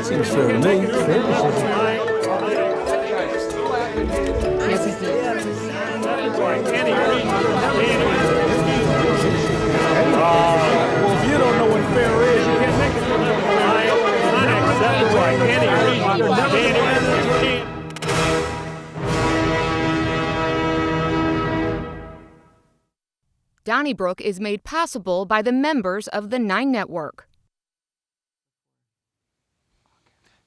Seems fair to me. Well, if you don't know what fair is, you can't make it. Unacceptable by any reason. Donnybrook is made possible by the members of the 9 Network.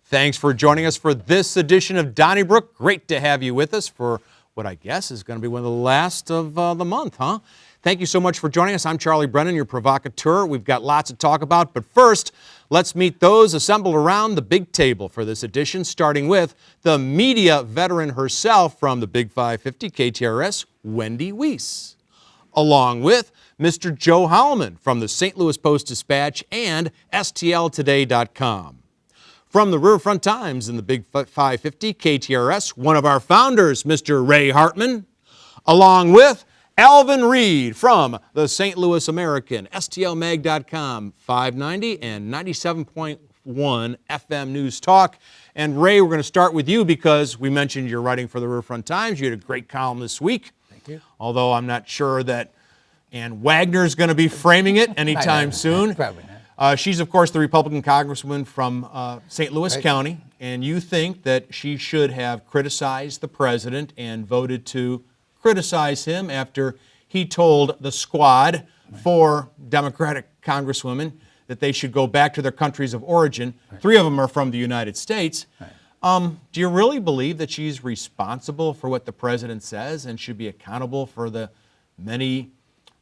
Thanks for joining us for this edition of Donnybrook. Great to have you with us for what I guess is going to be one of the last of the month, huh? Thank you so much for joining us. I'm Charlie Brennan, your provocateur. We've got lots to talk about, but first, let's meet those assembled around the big table for this edition, starting with the media veteran herself from the Big 550 KTRS, Wendy Weiss, along with Mr. Joe Howleman from the St. Louis Post-Dispatch and STLtoday.com. From the Riverfront Times in the Big 550 KTRS, one of our founders, Mr. Ray Hartman, along with Alvin Reed from the St. Louis American, STLmag.com, 590 and 97.1 FM News Talk. And Ray, we're going to start with you because we mentioned you're writing for the Riverfront Times. You had a great column this week. Thank you. Although I'm not sure that Ann Wagner is going to be framing it anytime soon. Probably not. She's, of course, the Republican congresswoman from St. Louis County, and you think that she should have criticized the president and voted to criticize him after he told the squad, 4 Democratic congresswomen, that they should go back to their countries of origin. 3 of them are from the United States. Do you really believe that she's responsible for what the president says and should be accountable for the many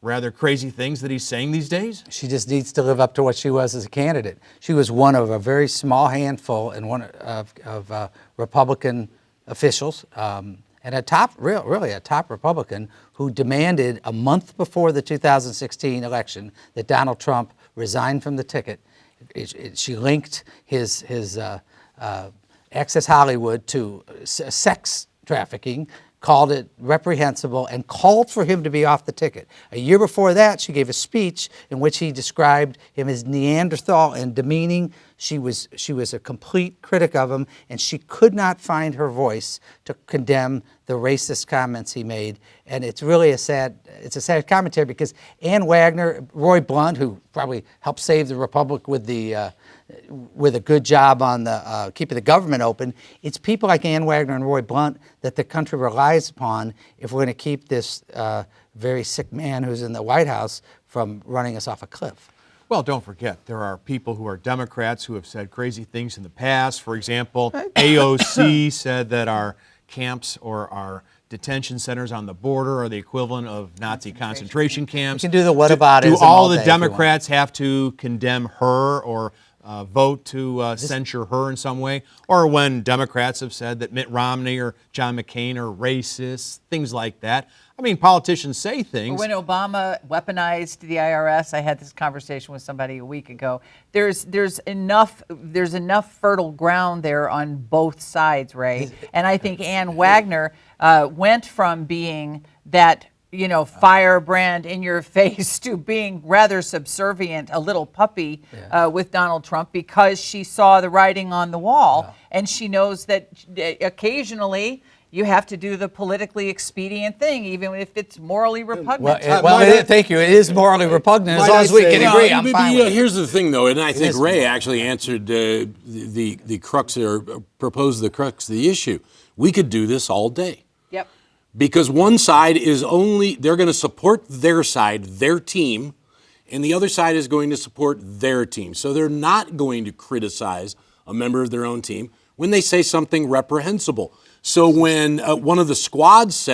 rather crazy things that he's saying these days? She just needs to live up to what she was as a candidate. She was one of a very small handful and one of Republican officials, and a top, really a top Republican, who demanded a month before the 2016 election that Donald Trump resign from the ticket. She linked his Access Hollywood to sex trafficking, called it reprehensible, and called for him to be off the ticket. A year before that, she gave a speech in which he described him as Neanderthal and demeaning. She was a complete critic of him, and she could not find her voice to condemn the racist comments he made. And it's really a sad commentary because Ann Wagner, Roy Blunt, who probably helped save the Republic with a good job on the keeping the government open, it's people like Ann Wagner and Roy Blunt that the country relies upon if we're going to keep this very sick man who's in the White House from running us off a cliff. Well, don't forget, there are people who are Democrats who have said crazy things in the past. For example, AOC said that our camps or our detention centers on the border are the equivalent of Nazi concentration camps. You can do the whataboutism. Do all the Democrats have to condemn her or vote to censure her in some way? Or when Democrats have said that Mitt Romney or John McCain are racist, things like that. I mean, politicians say things. When Obama weaponized the IRS, I had this conversation with somebody a week ago. There's enough fertile ground there on both sides, Ray. And I think Ann Wagner went from being that firebrand in your face to being rather subservient, a little puppy with Donald Trump because she saw the writing on the wall, and she knows that occasionally you have to do the politically expedient thing, even if it's morally repugnant. Thank you. It is morally repugnant, as long as we can agree. I'm fine with it. Here's the thing, though, and I think Ray actually answered the crux or proposed the crux of the issue. We could do this all day. Yep. Because one side is they're going to support their side, their team, and the other side is going to support their team. So they're not going to criticize a member of their own team when they say something reprehensible. So when one of the squads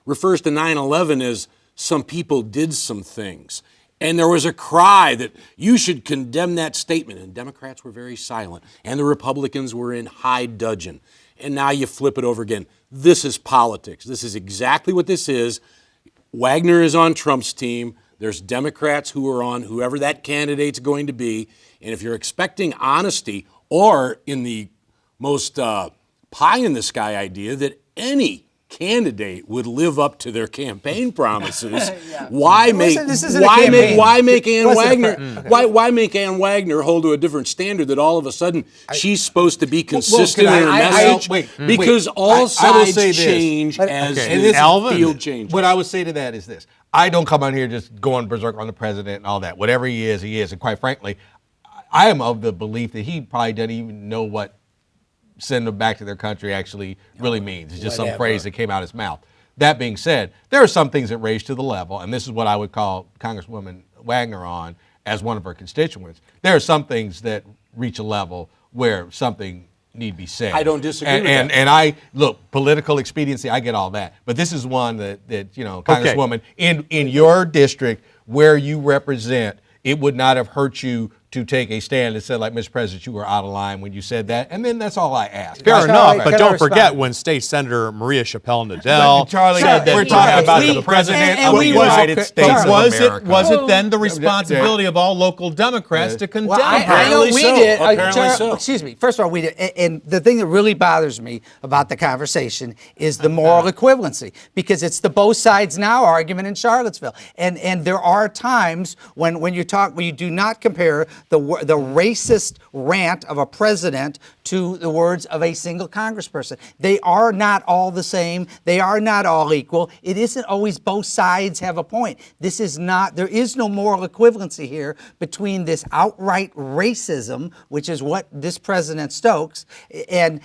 refers to 9/11 as some people did some things, and there was a cry that you should condemn that statement, and Democrats were very silent, and the Republicans were in high dudgeon. And now you flip it over again. This is politics. This is exactly what this is. Wagner is on Trump's team. There's Democrats who are on whoever that candidate's going to be. And if you're expecting honesty, or in the most pie-in-the-sky idea that any candidate would live up to their campaign promises, why make This isn't a campaign. why make Ann Wasn't a Wagner fair- why make Ann Wagner hold to a different standard that all of a sudden she's supposed to be consistent can in her I- message? wait, because wait. all I will sides say this. change as Okay. the Alvin, field changes. What I would say to that is this. I don't come on here just going berserk on the president and all that. Whatever he is, he is. And quite frankly, I am of the belief that he probably doesn't even know what send them back to their country actually really means. It's just some Whatever. phrase that came out of his mouth. That being said, there are some things that raise to the level, and this is what I would call Congresswoman Wagner on as one of her constituents. There are some things that reach a level where something need to be said. I don't disagree with and, that. And I look, political expediency, I get all that. But this is one that Congresswoman, in your district where you represent, it would not have hurt you to take a stand and say, like, Mr. President, you were out of line when you said that. And then that's all I ask. Fair Charlie, enough, can but I don't respond? forget when State Senator Maria Chappelle-Nadell Charlie, said that we're he talking had about to the president and of the we- United okay, States Charlie. of was America. was it then the responsibility of all local Democrats to condemn Well, I know Apparently we so. did. Apparently so. Excuse me. First of all, we did. And the thing that really bothers me about the conversation is the moral equivalency, because it's the both sides now argument in Charlottesville. And there are times when you do not compare the racist rant of a president to the words of a single congressperson. They are not all the same. They are not all equal. It isn't always both sides have a point. This is not, there is no moral equivalency here between this outright racism, which is what this president stokes, and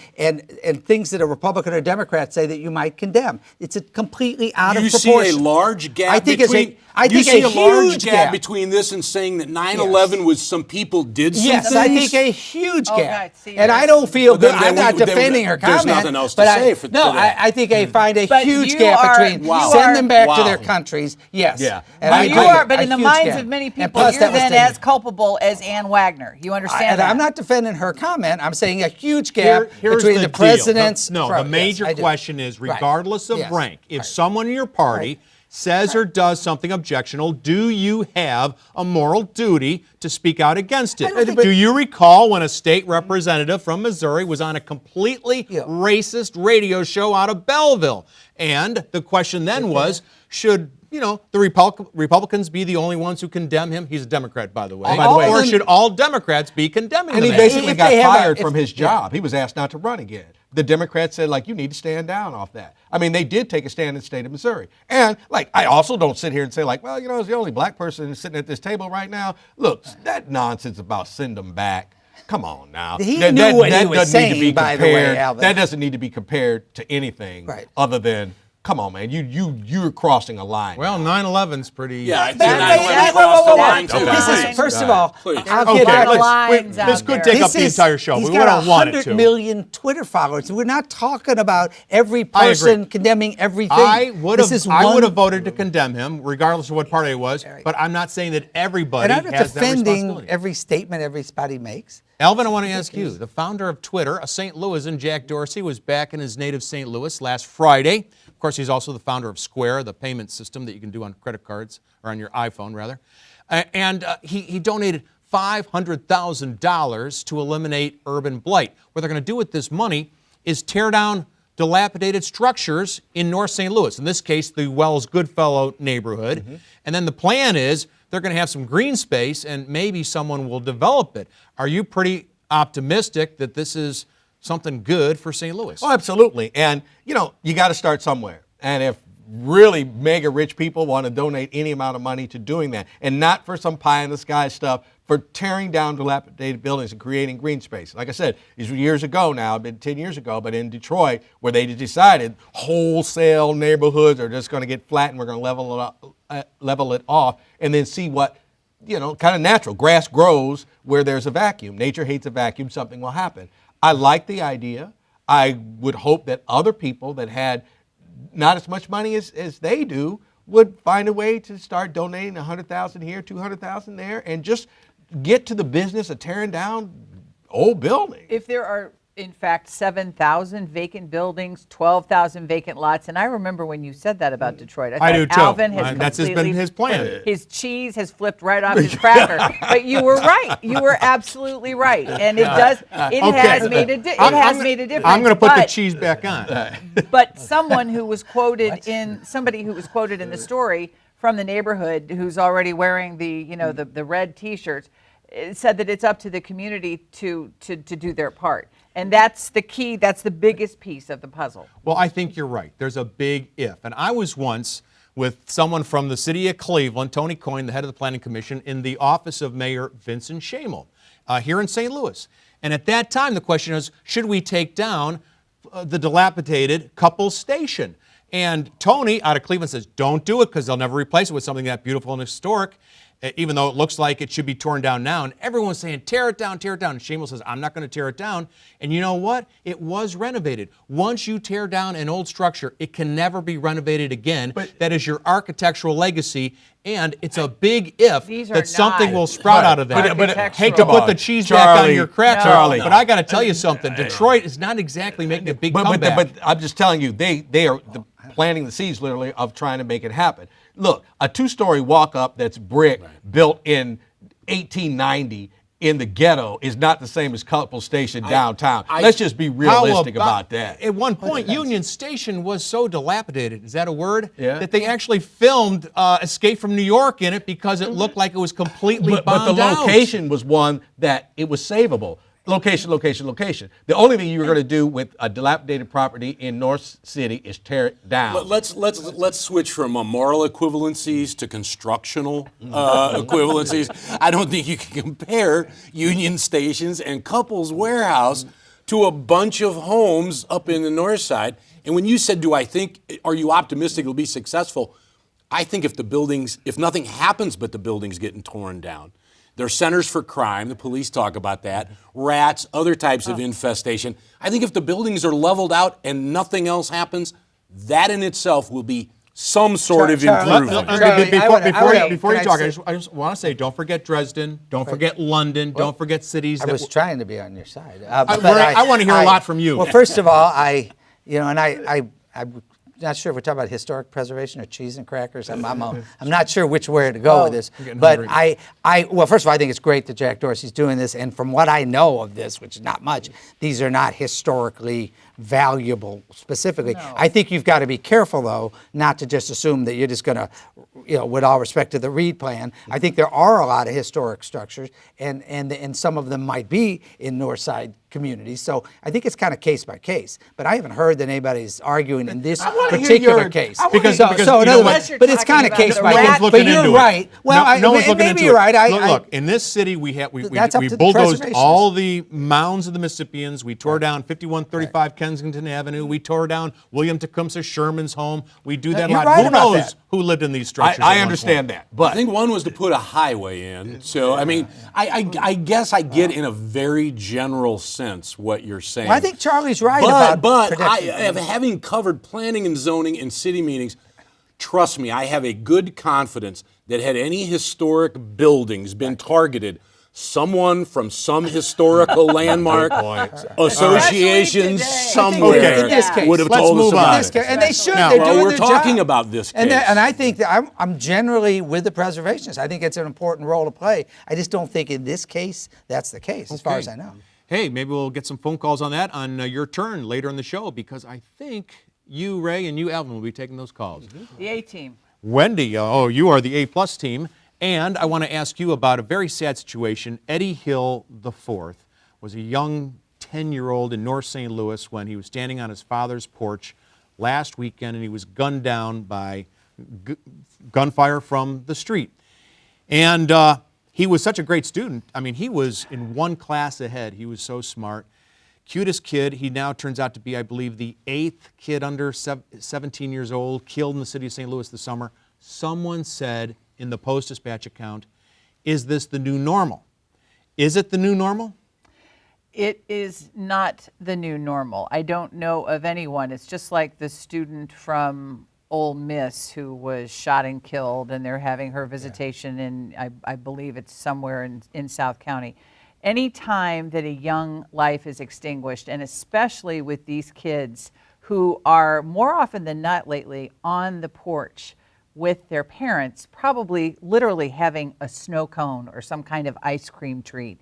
things that a Republican or Democrat say that you might condemn. It's a completely out of You proportion. see a large gap I think between. I you think see a a large huge gap gap. between this and saying that 9/11 was some people did some Yes, things. I think a huge Oh, gap. God, see, And I there's- don't feel Well, good. then I'm not then defending her comment. There's nothing else to but say I, for no, that. I think I find a But huge you gap are- between you send are- them back to Wow. their countries. Yes. Yeah. And But I you agree. are, but A in the huge minds gap. of many And people, plus, you're that was then the- as culpable as Ann Wagner. You understand And that? I'm not defending her comment. I'm saying a huge gap Here's between the deal. president's. No, pro- the major yes, I do. question is, Right. regardless of Yes. rank, if Right. someone in your party says or does something objectionable, do you have a moral duty to speak out against it? don't think- Do you recall when a state representative from Missouri was on a completely Yeah. racist radio show out of Belleville? And the question then was, should the Republicans be the only ones who condemn him? He's a Democrat, by the way. By the way- Or should all Democrats be condemning And the he man? basically If got they have a- fired if- from his yeah. job. He was asked not to run again. The Democrats said, like, you need to stand down off that. I mean, they did take a stand in the state of Missouri. And, like, I also don't sit here and say, like, well, it's the only black person sitting at this table right now. Look, that nonsense about send them back. Come on now. He knew what he was doesn't need to saying, be by the way, compared- Alvin. That doesn't need to be compared to anything Right. other than, come on, man, you're crossing a line. Well, 9/11's pretty. Yeah, I think That- that's that- across the whoa, whoa, line whoa. too. This is- Right. First of all, Please. I'll Okay, get back. let's- this lines out could there. take up the entire show. He's We got don't want it 100 to. million Twitter followers. We're not talking about every I agree. person condemning everything. I would This is have one- voted to condemn him, regardless of what party it was. But I'm not saying that everybody And I'm not has that defending responsibility. every statement everybody makes. Alvin, I want to ask you, the founder of Twitter, a St. Louisan, Jack Dorsey, was back in his native St. Louis last Friday. Of course, he's also the founder of Square, the payment system that you can do on credit cards, or on your iPhone, rather. And he donated $500,000 to eliminate urban blight. What they're going to do with this money is tear down dilapidated structures in North St. Louis, in this case, the Wells Goodfellow neighborhood. And then the plan is they're going to have some green space and maybe someone will develop it. Are you pretty optimistic that this is something good for St. Louis? Oh, absolutely. And, you got to start somewhere. And if really mega rich people want to donate any amount of money to doing that, and not for some pie in the sky stuff, for tearing down dilapidated buildings and creating green space. Like I said, these were years ago now, been 10 years ago, but in Detroit, where they decided wholesale neighborhoods are just going to get flat and we're going to level it off and then see what, kind of natural. Grass grows where there's a vacuum. Nature hates a vacuum, something will happen. I like the idea. I would hope that other people that had not as much money as they do would find a way to start donating $100,000 here, $200,000 there, and just get to the business of tearing down old buildings. If there are in fact, 7,000 vacant buildings, 12,000 vacant lots. And I remember when you said that about Detroit. I do, too. Alvin has That's been completely his plan. His cheese has flipped right off his cracker. But you were right. You were absolutely right. And it does. It has made a difference. I'm going to put the cheese back on. But somebody who was quoted in the story from the neighborhood, who's already wearing the red T-shirts, said that it's up to the community to do their part. And that's the key. That's the biggest piece of the puzzle. Well, I think you're right. There's a big if. And I was once with someone from the city of Cleveland, Tony Coyne, the head of the Planning Commission, in the office of Mayor Vincent Shamel here in St. Louis. And at that time, the question is, should we take down the dilapidated Couples Station? And Tony out of Cleveland says, don't do it because they'll never replace it with something that beautiful and historic, even though it looks like it should be torn down now. And everyone's saying, tear it down, tear it down. And Shamel says, I'm not going to tear it down. And you know what? It was renovated. Once you tear down an old structure, it can never be renovated again. That is your architectural legacy. And it's a big if that something will sprout out of that. But hate to put the cheese back on your cracker, but I got to tell you something. Detroit is not exactly making a big comeback. But I'm just telling you, they are planting the seeds, literally, of trying to make it happen. Look, a 2-story walk-up that's brick built in 1890 in the ghetto is not the same as Couples Station downtown. Let's just be realistic about that. At one point, Union Station was so dilapidated, is that a word? Yeah. That they actually filmed Escape from New York in it because it looked like it was completely bombed out. But the location was one that it was savable. Location. The only thing you were going to do with a dilapidated property in North City is tear it down. But let's switch from moral equivalencies to constructional equivalencies. I don't think you can compare Union Stations and Couples Warehouse to a bunch of homes up in the north side. And when you said, are you optimistic it'll be successful? I think if nothing happens but the buildings getting torn down, there are centers for crime, the police talk about that, rats, other types of infestation. I think if the buildings are leveled out and nothing else happens, that in itself will be some sort of improvement. Before you talk, I just want to say, don't forget Dresden, don't forget London, don't forget cities. I was trying to be on your side. I want to hear a lot from you. Well, first of all, I'm not sure if we're talking about historic preservation or cheese and crackers. I'm not sure which way to go with this. But well, first of all, I think it's great that Jack Dorsey's doing this. And from what I know of this, which is not much, these are not historically valuable specifically. No. I think you've got to be careful, though, not to just assume that you're just going to, with all respect to the Reed plan, I think there are a lot of historic structures, and some of them might be in North Side communities. So I think it's kind of case by case. But I haven't heard that anybody's arguing in this particular case. Because in other words, but it's kind of case by case. But you're right. Well, maybe you're right. Look, in this city, we bulldozed all the mounds of the Mississippians. We tore down 5135 Kensington Avenue. We tore down William Tecumseh Sherman's home. We do that a lot. Right, who knows who lived in these structures? I understand that. But I think one was to put a highway in. So, I mean, I guess I get in a very general sense what you're saying. Well, I think Charlie's right But having covered planning and zoning in city meetings, trust me, I have a good confidence that had any historic buildings been targeted, someone from some historical landmark association somewhere would have told us about it. And they should. Now, They're doing we're their talking job. about this case. And I think that I'm generally with the preservationists. I think it's an important role to play. I just don't think in this case that's the case, as far as I know. Hey, maybe we'll get some phone calls on that on your turn later in the show, because I think you, Ray, and you, Alvin, will be taking those calls. The A team. Wendy, you are the A+ team. And I want to ask you about a very sad situation. Eddie Hill IV was a young 10-year-old in North St. Louis when he was standing on his father's porch last weekend, and he was gunned down by gunfire from the street. And he was such a great student. I mean, he was in one class ahead. He was so smart. Cutest kid. He now turns out to be, I believe, the 8th kid under 17 years old killed in the city of St. Louis this summer. Someone said in the Post-Dispatch account, is this the new normal? Is it the new normal? It is not the new normal. I don't know of anyone. It's just like the student from Ole Miss who was shot and killed, and they're having her visitation in, I believe it's somewhere in South County. any time that a young life is extinguished, and especially with these kids who are more often than not lately on the porch with their parents, probably literally having a snow cone or some kind of ice cream treat,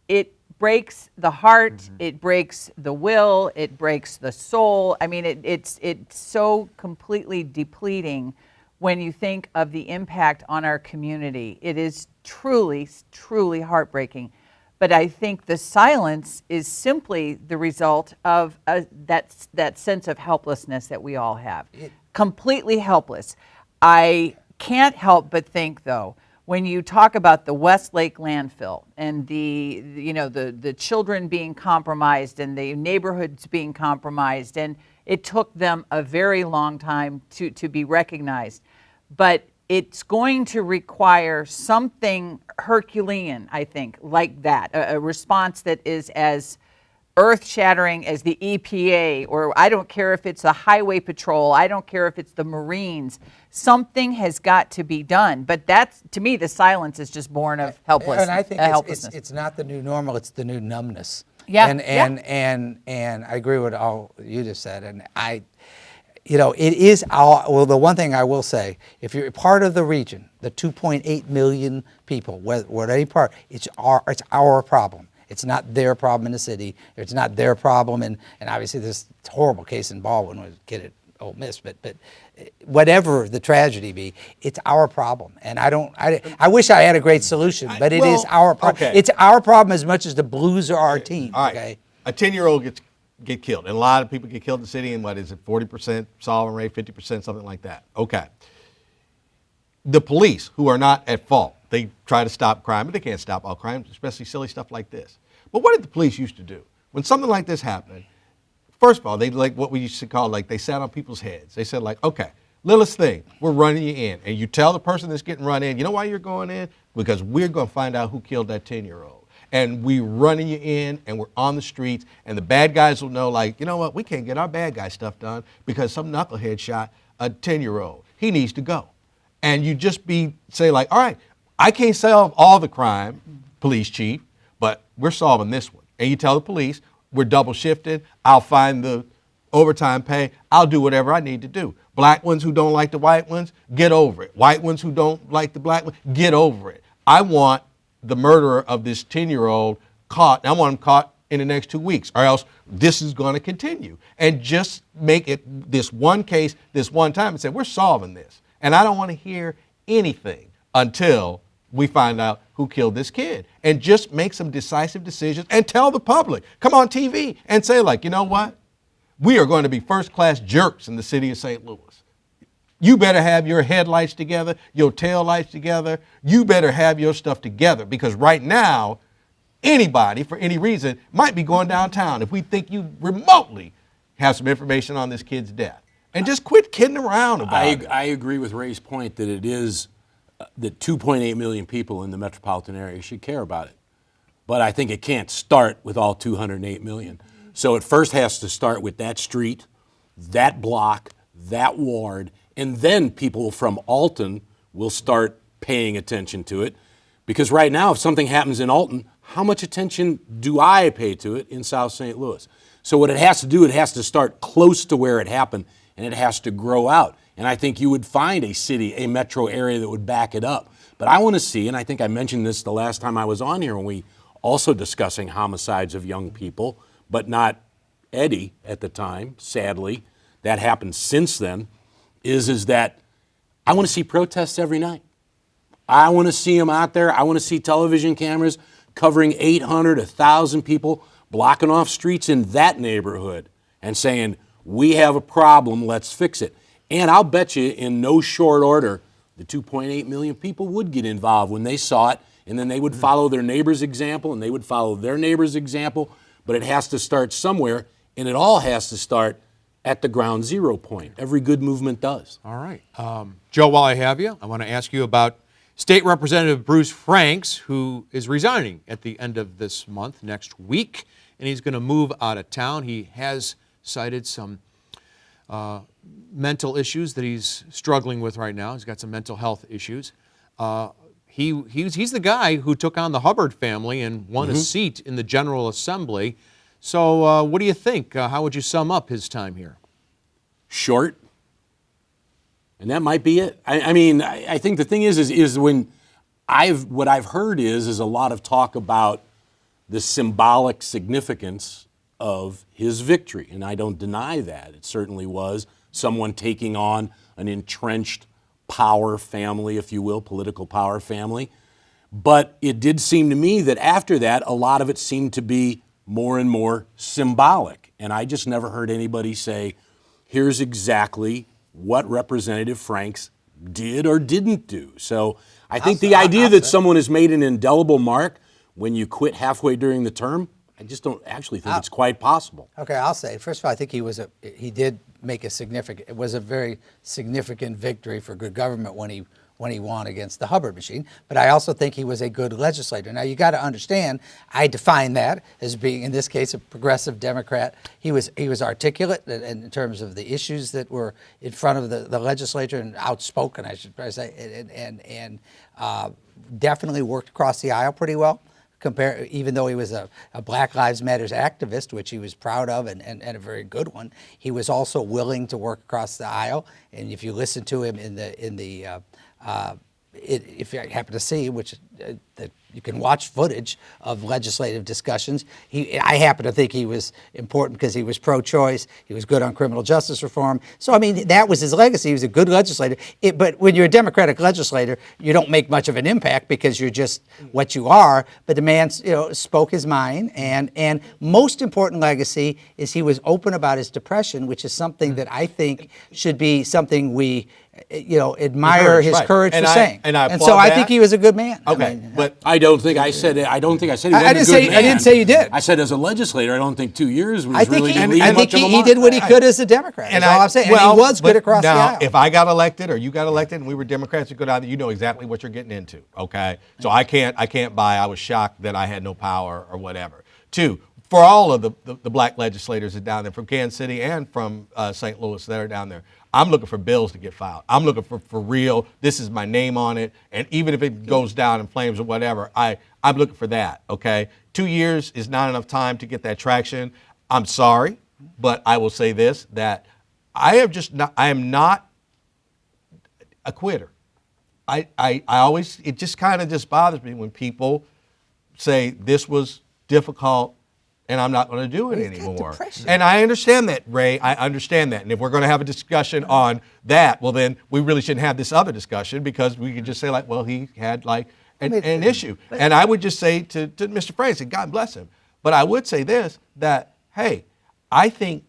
it breaks the heart, it breaks the will, it breaks the soul. I mean, it's so completely depleting when you think of the impact on our community. It is truly, truly heartbreaking. But I think the silence is simply the result of that sense of helplessness that we all have. Completely helpless. I can't help but think, though, when you talk about the Westlake landfill and the children being compromised and the neighborhoods being compromised, and it took them a very long time to be recognized. But it's going to require something Herculean, I think, like that, a response that is as earth-shattering as the EPA, or I don't care if it's the Highway Patrol, I don't care if it's the Marines. Something has got to be done. But that's, to me, the silence is just born of helplessness. And I think helplessness. it's not the new normal, it's the new numbness. Yeah. And I agree with all you just said. And it is our, the one thing I will say, if you're part of the region, the 2.8 million people, whether any part, it's our problem. It's not their problem in the city. It's not their problem. And obviously this horrible case in Baldwin was a kid at Ole Miss, but whatever the tragedy be, it's our problem. And I wish I had a great solution, but it is our problem. Okay. It's our problem as much as the Blues are our team. All right. Okay? A 10-year-old get killed, and a lot of people get killed in the city, and what is it, 40% solving rate, 50%, something like that. Okay. The police, who are not at fault, they try to stop crime, but they can't stop all crime, especially silly stuff like this. But what did the police used to do? When something like this happened, first of all, they like what we used to call, like, they sat on people's heads. They said, like, okay, littlest thing, we're running you in. And you tell the person that's getting run in, you know why you're going in? Because we're going to find out who killed that 10-year-old. And we're running you in, and we're on the streets, and the bad guys will know, like, you know what, we can't get our bad guy stuff done because some knucklehead shot a 10-year-old. He needs to go. And you just say, like, all right, I can't solve all the crime, police chief, but we're solving this one. And you tell the police, we're double shifted, I'll find the overtime pay, I'll do whatever I need to do. Black ones who don't like the white ones, get over it. White ones who don't like the black ones, get over it. I want the murderer of this 10-year-old caught, and I want him caught in the next 2 weeks, or else this is going to continue. And just make it this one case, this one time, and say, we're solving this. And I don't want to hear anything until we find out who killed this kid. And just make some decisive decisions and tell the public. Come on TV and say, like, you know what? We are going to be first-class jerks in the city of St. Louis. You better have your headlights together, your tail lights together. You better have your stuff together, because right now, anybody, for any reason, might be going downtown if we think you remotely have some information on this kid's death. And just quit kidding around about it. I agree with Ray's point that it is that 2.8 million people in the metropolitan area should care about it. But I think it can't start with all 208 million. So it first has to start with that street, that block, that ward, and then people from Alton will start paying attention to it. Because right now, if something happens in Alton, how much attention do I pay to it in South St. Louis? So what it has to do, it has to start close to where it happened, and it has to grow out. And I think you would find a city, a metro area that would back it up. But I want to see, and I think I mentioned this the last time I was on here when we also discussing homicides of young people, but not Eddie at the time, sadly. That happened since then, is that I want to see protests every night. I want to see them out there. I want to see television cameras covering 800, 1,000 people blocking off streets in that neighborhood and saying, we have a problem, let's fix it. And I'll bet you in no short order, the 2.8 million people would get involved when they saw it, and then they would follow their neighbor's example, and they would follow their neighbor's example. But it has to start somewhere, and it all has to start at the ground zero point. Every good movement does. All right. Joe, while I have you, I want to ask you about State Representative Bruce Franks, who is resigning at the end of this month, next week, and he's going to move out of town. He has cited some mental issues that he's struggling with right now. He's got some mental health issues. he's the guy who took on the Hubbard family and won a seat in the General Assembly. So what do you think? How would you sum up his time here? Short. And that might be it. I mean, I think the thing is when what I've heard is a lot of talk about the symbolic significance of his victory. And I don't deny that. It certainly was someone taking on an entrenched power family, if you will, political power family. But it did seem to me that after that, a lot of it seemed to be more and more symbolic. And I just never heard anybody say, here's exactly what Representative Franks did or didn't do. So I think the idea that someone has made an indelible mark when you quit halfway during the term, I just don't actually think it's quite possible. Okay, I'll say, first of all, I think he did make it was a very significant victory for good government when he won against the Hubbard machine. But I also think he was a good legislator. Now, you got to understand, I define that as being, in this case, a progressive Democrat. He was articulate in terms of the issues that were in front of the legislature, and outspoken, I should probably say, and definitely worked across the aisle pretty well. Even though he was a Black Lives Matters activist, which he was proud of and a very good one, he was also willing to work across the aisle. And if you listen to him if you happen to see, which that you can watch footage of legislative discussions, I happen to think he was important because he was pro-choice. He was good on criminal justice reform. So, I mean, that was his legacy. He was a good legislator. But when you're a Democratic legislator, you don't make much of an impact because you're just what you are. But the man, spoke his mind. And most important legacy is he was open about his depression, which is something that I think should be something we admire his courage for saying. And so I think he was a good man. Okay, but I don't think I said he wasn't a good man. I didn't say you did. I said as a legislator, I don't think 2 years was I think really he, going to leave I think much of a he mark. did what he could as a Democrat. And all I'm saying. And he was good across the aisle. If I got elected or you got elected and we were Democrats, you go down there, you know exactly what you're getting into. Okay, so I can't buy. I was shocked that I had no power or whatever. Two, for all of the black legislators that are down there from Kansas City and from St. Louis that are down there, I'm looking for bills to get filed. I'm looking for real. This is my name on it, and even if it goes down in flames or whatever, I'm looking for that. Okay, 2 years is not enough time to get that traction. I'm sorry, but I will say this: that I am not a quitter. I always, it just kind of just bothers me when people say this was difficult and I'm not going to do it anymore. And I understand that, Ray. I understand that. And if we're going to have a discussion on that, well, then we really shouldn't have this other discussion because we could just say, like, well, he had, like, an issue. And I would just say to Mr. Franks, and God bless him, but I would say this, that, hey, I think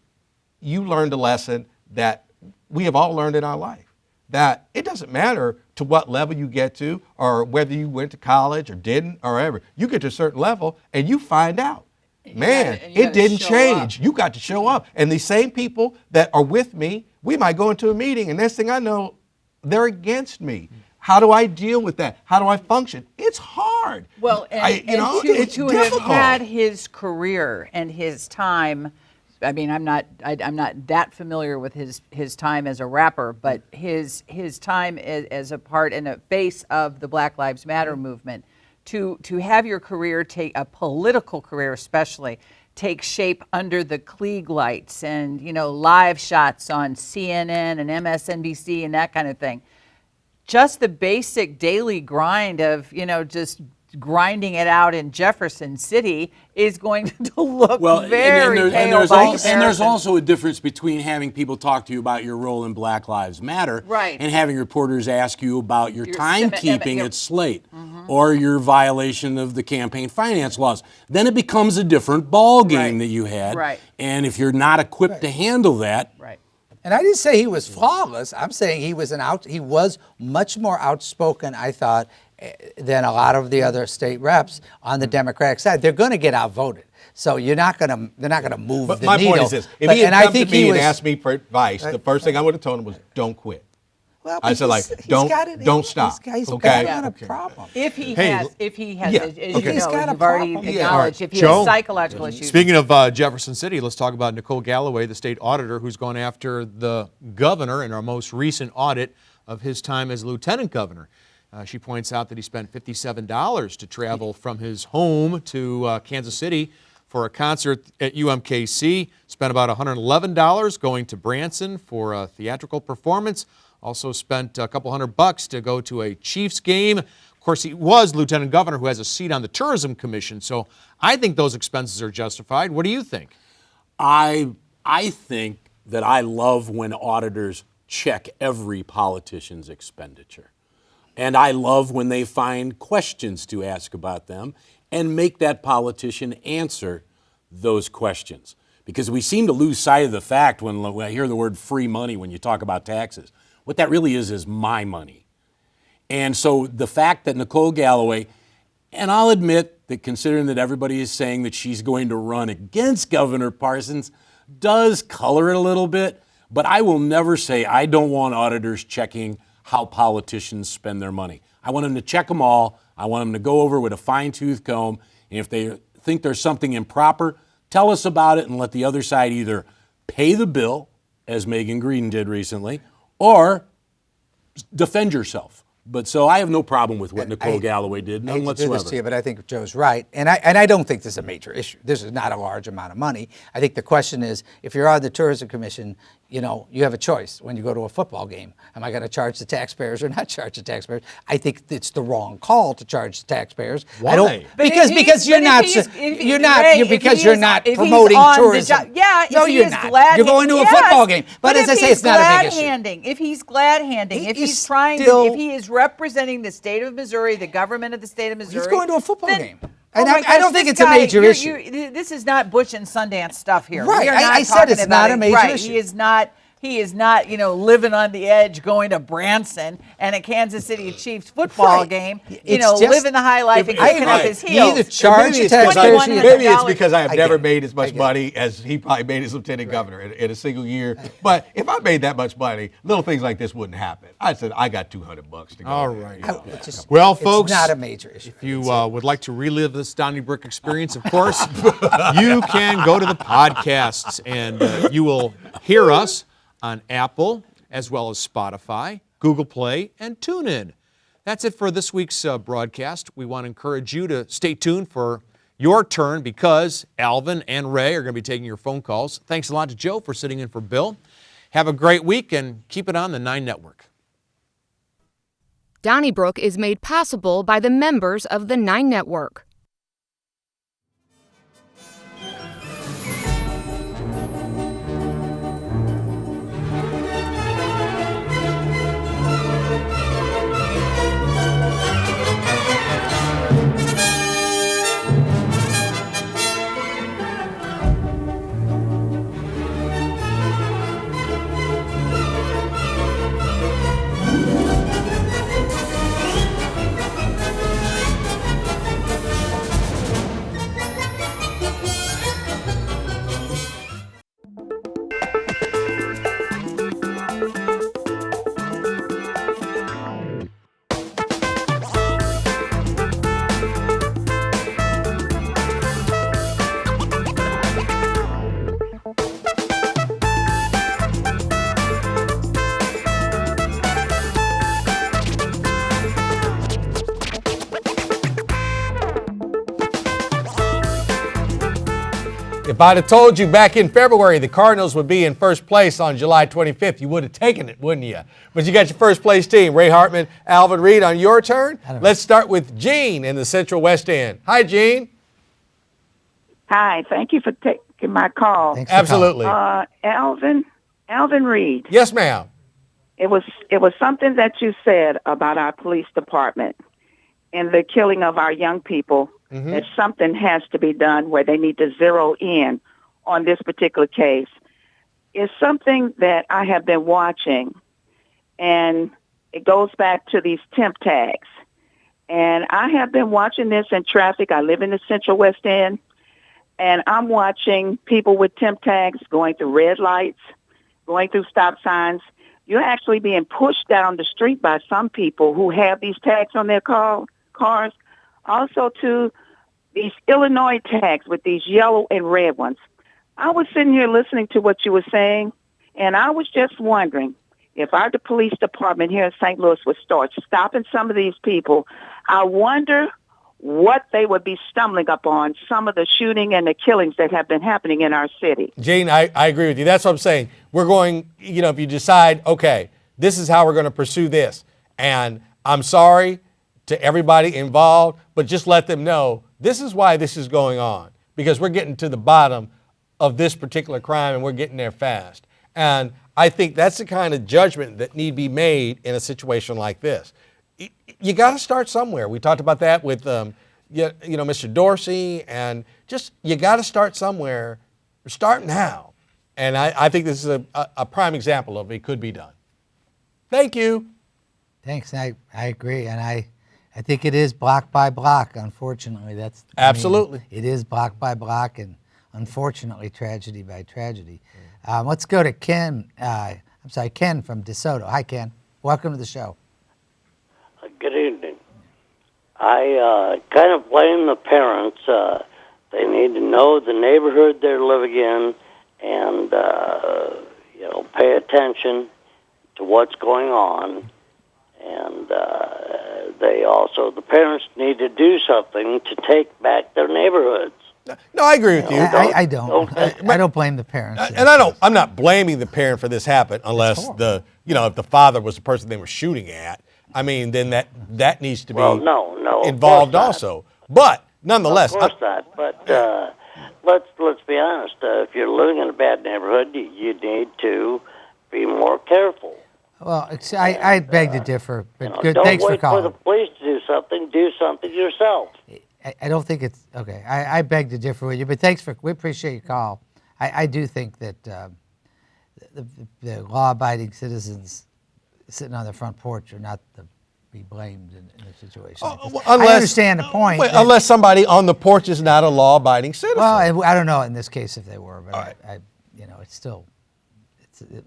you learned a lesson that we have all learned in our life, that it doesn't matter to what level you get to or whether you went to college or didn't or whatever. You get to a certain level and you find out. Man, it didn't change. You got to show up. And these same people that are with me, we might go into a meeting and next thing I know, they're against me. How do I deal with that? How do I function? It's hard. Well, it's to have had his career and his time, I mean, I'm not that familiar with his time as a rapper, but his time as a part and a face of the Black Lives Matter movement. To have your career a political career especially, take shape under the Klieg lights and, live shots on CNN and MSNBC and that kind of thing. Just the basic daily grind of, just grinding it out in Jefferson City is going to look very pale by comparison. And there's also a difference between having people talk to you about your role in Black Lives Matter and having reporters ask you about your timekeeping at Slate or your violation of the campaign finance laws. Then it becomes a different ball game that you had. And if you're not equipped to handle that. And I didn't say he was flawless. I'm saying he was much more outspoken, I thought, than a lot of the other state reps on the Democratic side. They're going to get outvoted. So they're not going to move the needle. But my point is this. If he had come to me and asked me for advice, the first thing I would have told him was, don't quit. Well, I said, like, don't stop. He's got a problem. If he has, as He's got a you've already problem. acknowledged, if he Joe, has psychological issues. Speaking of Jefferson City, let's talk about Nicole Galloway, the state auditor, who's gone after the governor in our most recent audit of his time as lieutenant governor. She points out that he spent $57 to travel from his home to Kansas City for a concert at UMKC. Spent about $111 going to Branson for a theatrical performance. Also spent a couple $100 to go to a Chiefs game. Of course, he was lieutenant governor who has a seat on the tourism commission. So I think those expenses are justified. What do you think? I think that I love when auditors check every politician's expenditure. And I love when they find questions to ask about them and make that politician answer those questions. Because we seem to lose sight of the fact when I hear the word free money when you talk about taxes. What that really is my money. And so the fact that Nicole Galloway, and I'll admit that considering that everybody is saying that she's going to run against Governor Parsons, does color it a little bit, but I will never say I don't want auditors checking how politicians spend their money. I want them to check them all. I want them to go over with a fine-tooth comb, and if they think there's something improper, tell us about it and let the other side either pay the bill, as Megan Green did recently, or defend yourself. But so I have no problem with what Nicole Galloway did, none I hate to do whatsoever. this to you, but I think Joe's right, and I don't think this is a major issue. This is not a large amount of money. I think the question is, if you're on the Tourism Commission, you have a choice when you go to a football game. Am I going to charge the taxpayers or not charge the taxpayers? I think it's the wrong call to charge the taxpayers. Why? I don't, because you're not promoting tourism. No, you're not. You're going to a football game. But as I say, it's not a big issue. If he's glad-handing, if he is representing the state of Missouri, the government of the state of Missouri. He's going to a football game. Oh And I don't think it's a major issue. This is not Bush and Sundance stuff here. Right. We are not I said talking it's about not a major right. issue. He is not, living on the edge, going to Branson and a Kansas City Chiefs football game, living the high life and kicking up his heels. You either charge the taxpayers. Maybe it's because I have never made as much money as he probably made as lieutenant governor in a single year. But if I made that much money, little things like this wouldn't happen. I said, I got $200 to go. All right. Well, folks, it's not a major issue. If you would like to relive this Donnybrook experience, of course, you can go to the podcasts and you will hear us on Apple, as well as Spotify, Google Play, and TuneIn. That's it for this week's broadcast. We want to encourage you to stay tuned for your turn because Alvin and Ray are going to be taking your phone calls. Thanks a lot to Joe for sitting in for Bill. Have a great week and keep it on the 9 Network. Donnybrook is made possible by the members of the 9 Network. If I'd have told you back in February the Cardinals would be in first place on July 25th, you would have taken it, wouldn't you? But you got your first place team, Ray Hartman, Alvin Reed on your turn. Let's start with Jean in the Central West End. Hi, Jean. Hi, thank you for taking my call. Absolutely. Alvin Reed. Yes, ma'am. It was something that you said about our police department and the killing of our young people. Mm-hmm. That something has to be done where they need to zero in on this particular case. It's something that I have been watching, and it goes back to these temp tags. And I have been watching this in traffic. I live in the Central West End, and I'm watching people with temp tags going through red lights, going through stop signs. You're actually being pushed down the street by some people who have these tags on their cars. Also, to these Illinois tags with these yellow and red ones. I was sitting here listening to what you were saying, and I was just wondering, if our police department here in St. Louis would start stopping some of these people, I wonder what they would be stumbling upon, some of the shooting and the killings that have been happening in our city. Gene, I agree with you. That's what I'm saying. We're going, if you decide, okay, this is how we're going to pursue this. And I'm sorry to everybody involved, but just let them know this is why this is going on, because we're getting to the bottom of this particular crime and we're getting there fast. And I think that's the kind of judgment that need to be made in a situation like this. You got to start somewhere. We talked about that with, Mr. Dorsey, and just you got to start somewhere. Start now, and I think this is a prime example of it could be done. Thank you. Thanks. I agree, and I think it is block by block. Unfortunately, Absolutely. It is block by block, and unfortunately, tragedy by tragedy. Let's go to Ken. Ken from DeSoto. Hi, Ken. Welcome to the show. Good evening. I kind of blame the parents. They need to know the neighborhood they're living in and, pay attention to what's going on. And the parents need to do something to take back their neighborhoods. No, I agree with you. I don't. I don't blame the parents. And I'm not blaming the parent for this happen unless if the father was the person they were shooting at. I mean, then that needs to be involved also. But nonetheless, of course not. But let's be honest. If you're living in a bad neighborhood, you need to be more careful. Well, I beg to differ. But good. Don't Thanks for wait calling. for the police to do something. Do something yourself. I don't think it's okay. I beg to differ with you, but we appreciate your call. I do think that the law-abiding citizens sitting on the front porch are not to be blamed in a situation like this. I understand the point. Unless somebody on the porch is not a law-abiding citizen. Well, I don't know in this case if they were, but right. It's still,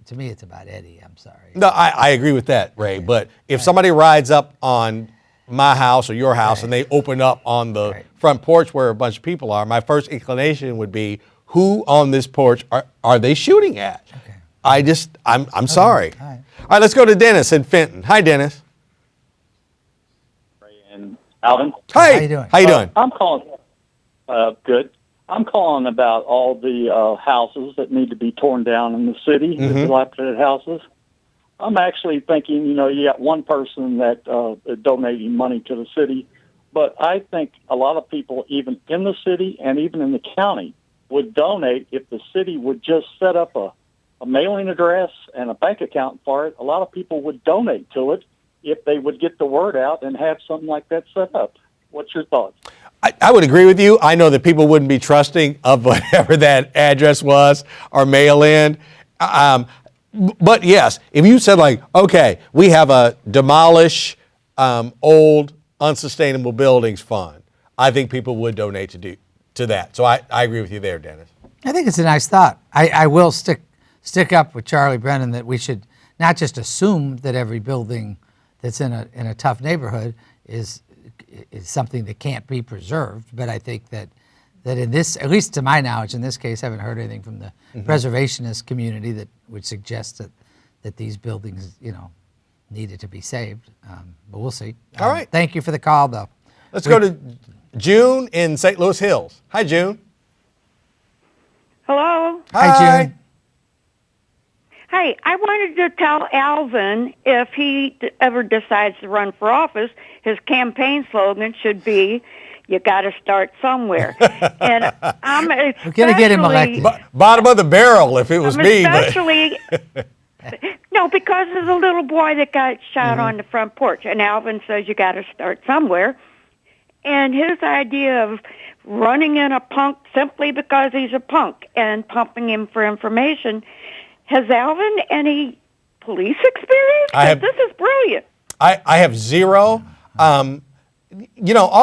to me, it's about Eddie. I'm sorry. No, I agree with that, Ray. But if somebody rides up on my house or your house and they open up on the front porch where a bunch of people are, my first inclination would be, who on this porch are they shooting at? Okay. I'm sorry. All right, let's go to Dennis in Fenton. Hi, Dennis. And Alvin. Hi. How you doing? How you doing? I'm calling. Good. I'm calling about all the houses that need to be torn down in the city, the dilapidated houses. I'm actually thinking, you got one person that is donating money to the city, but I think a lot of people, even in the city and even in the county, would donate if the city would just set up a mailing address and a bank account for it. A lot of people would donate to it if they would get the word out and have something like that set up. What's your thoughts? I would agree with you. I know that people wouldn't be trusting of whatever that address was or mail in. But yes, if you said okay, we have a demolish old unsustainable buildings fund, I think people would donate to that. So I agree with you there, Dennis. I think it's a nice thought. I will stick up with Charlie Brennan that we should not just assume that every building that's in a tough neighborhood is something that can't be preserved, but I think that in this, at least to my knowledge, in this case, I haven't heard anything from the preservationist community that would suggest that these buildings, needed to be saved. But we'll see. All right. Thank you for the call, though. Let's go to June in St. Louis Hills. Hi, June. Hello. Hi, June. Hey, I wanted to tell Alvin if he ever decides to run for office, his campaign slogan should be, "You got to start somewhere." And I'm we're going to get him elected. Bottom of the barrel if it was me. Especially, no, because of the little boy that got shot on the front porch. And Alvin says you got to start somewhere. And his idea of running in a punk simply because he's a punk and pumping him for information. Has Alvin any police experience? This is brilliant. I have zero. All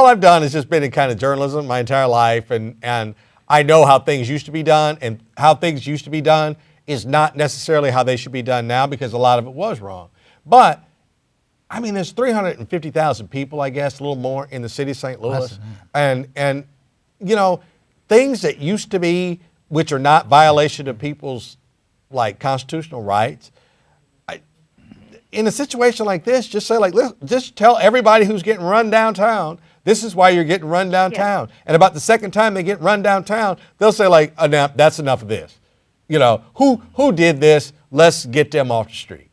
I've done is just been in kind of journalism my entire life, and I know how things used to be done, and how things used to be done is not necessarily how they should be done now because a lot of it was wrong. But, there's 350,000 people, I guess, a little more in the city of St. Louis. And things that used to be, which are not violation of people's constitutional rights, in a situation like this, just say like, just tell everybody who's getting run downtown, this is why you're getting run downtown. Yeah. And about the second time they get run downtown, they'll say like, enough, that's enough of this. You know, who did this? Let's get them off the street.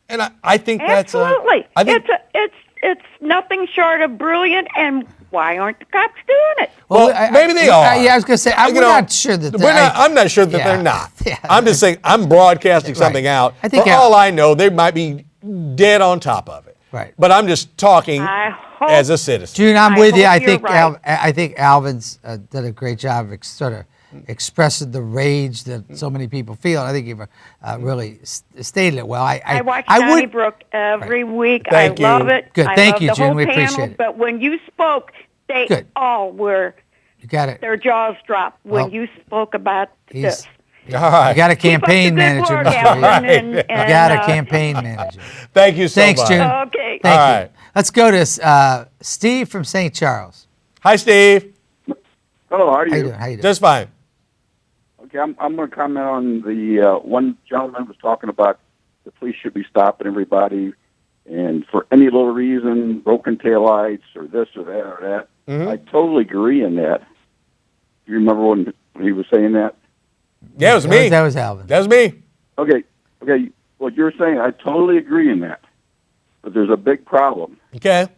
And I think absolutely. That's it's nothing short of brilliant. And why aren't the cops doing it? Well, maybe they are. Yeah, I was going to say, I'm not sure that I'm not sure that they're not. Yeah. I'm just saying, I'm broadcasting something out. I think for all I know, they might be dead on top of it. Right. But I'm just talking as a citizen. June, I'm with you. I think Alvin's did a great job of sort of expressing the rage that so many people feel. I think you've really stated it well. I watch Donnybrook every week. Thank you. Love it. Good. Thank you, June. We panel, appreciate it. But when you spoke, they all were. You got it. Their jaws dropped when you spoke about this. All right. You got a campaign manager, Mr. Reed. You got a campaign manager. Thank you so much. Thanks, June. Okay. Thank you. Right. Let's go to Steve from St. Charles. Hi, Steve. Hello, how are you? How you doing? Just fine. Okay, I'm going to comment on the one gentleman was talking about the police should be stopping everybody, and for any little reason, broken taillights or this or that or that. Mm-hmm. I totally agree in that. Do you remember when he was saying that? Yeah, it was me. That was Alvin. That was me. Okay. What you're saying, I totally agree in that. But there's a big problem. Okay.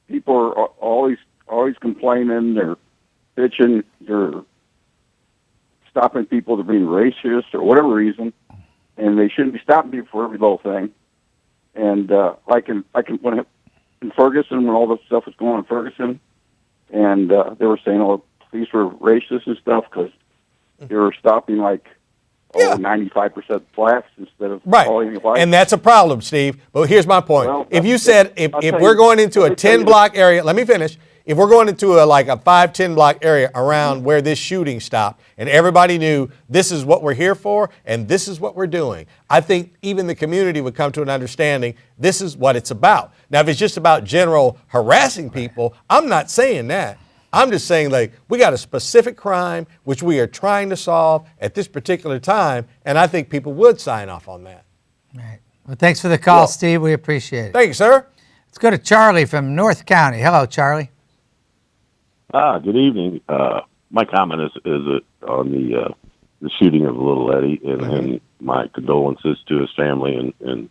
People are always complaining. They're bitching. They're stopping people that are being racist or whatever reason, and they shouldn't be stopping people for every little thing. And like in Ferguson, when all this stuff was going on in Ferguson, and they were saying all the police were racist and stuff because they were stopping 95% blacks instead of all any whites. And that's a problem, Steve. But here's my point. Well, if you said if we're going into a 10-block area, let me finish. If we're going into a 5-10 block area around where this shooting stopped and everybody knew this is what we're here for and this is what we're doing, I think even the community would come to an understanding this is what it's about. Now, if it's just about general harassing people, I'm not saying that. I'm just saying we got a specific crime which we are trying to solve at this particular time, and I think people would sign off on that. Right. Well, thanks for the call, Steve. We appreciate it. Thank you, sir. Let's go to Charlie from North County. Hello, Charlie. Good evening. My comment is on the shooting of little Eddie, and my condolences to his family, and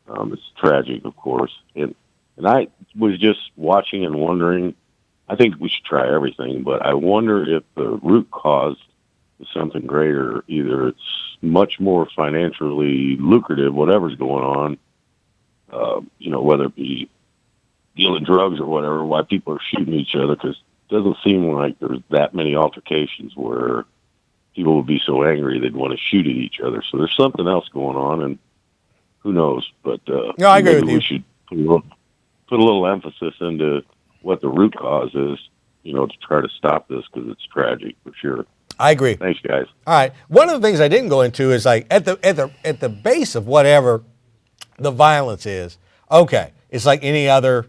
it's tragic, of course. And I was just watching and wondering. I think we should try everything, but I wonder if the root cause is something greater. Either it's much more financially lucrative, whatever's going on. Whether it be dealing drugs or whatever, why people are shooting each other, because doesn't seem like there's that many altercations where people would be so angry they'd want to shoot at each other. So there's something else going on, and who knows? But I agree with you. We should put a little emphasis into what the root cause is, to try to stop this, because it's tragic for sure. I agree. Thanks, guys. All right. One of the things I didn't go into is at the base of whatever the violence is. Okay, it's like any other